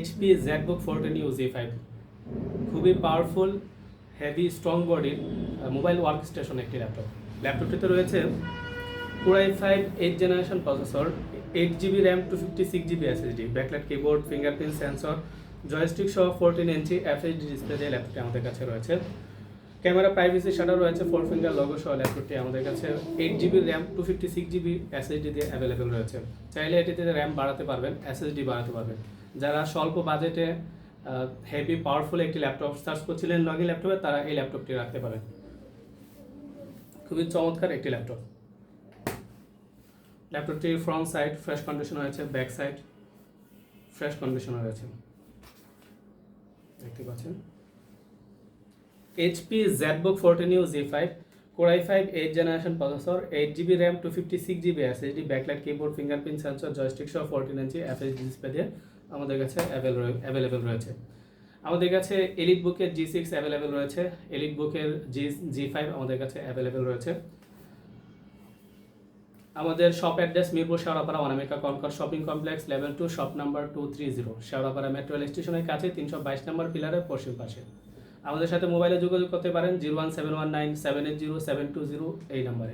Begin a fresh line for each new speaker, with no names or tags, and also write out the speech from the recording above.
HP Jetbook 14U Z5 খুবই powerful heavy strong বডির mobile work station একটি ল্যাপটপটিতে রয়েছে Core i5 8th generation processor, 8GB RAM, 256GB SSD, backlight keyboard, fingerprint sensor, joystick সহ 14 ইঞ্চি FHD display দিয়ে ল্যাপটপটি আমাদের কাছে রয়েছে। ক্যামেরা প্রাইভেসি শাটার রয়েছে, 4 ফিঙ্গার লোগো সহ ল্যাপটপটি আমাদের কাছে 8GB র্যাম, 256GB SSD দিয়ে অ্যাভেলেবেল রয়েছে। চাইলে এটিতে র্যাম বাড়াতে পারবেন, SSD বাড়াতে পারবেন। যারা স্বল্প বাজেটে হেভি পাওয়ারফুল একটি ল্যাপটপ সার্চ করছিলেন লগি ল্যাপটপে, তারা এই ল্যাপটপটি রাখতে পারেন। খুবই চমৎকার একটি ল্যাপটপ। ল্যাপটপটির ফ্রন্ট সাইড ফ্রেশ কন্ডিশন রয়েছে, ব্যাক সাইড ফ্রেশ কন্ডিশন রয়েছে, দেখতে পাচ্ছেন। HP ZBook 14U Z5 Core i5 8th generation processor, 8GB RAM, 256GB SSD, backlight keyboard, fingerprint sensor, joystick সহ 14 ইঞ্চি FHD ডিসপ্লে দিয়ে আমাদের কাছে অ্যাভেলেবেল রয়েছে। আমাদের কাছে এলিট বুকের G6 অ্যাভেলেবেল রয়েছে, এলিট বুকের G5 আমাদের কাছে অ্যাভেলেবেল রয়েছে। আমাদের shop address Mirpur Shewrapara Anamika Concord shopping complex level 2 shop number 230 Shewrapara metro rail স্টেশনের কাছে 322 নম্বর পিলারের পশ্চিম পাশে। আমাদের সাথে মোবাইলে যোগাযোগ করতে পারেন 01719780720 এই নম্বরে।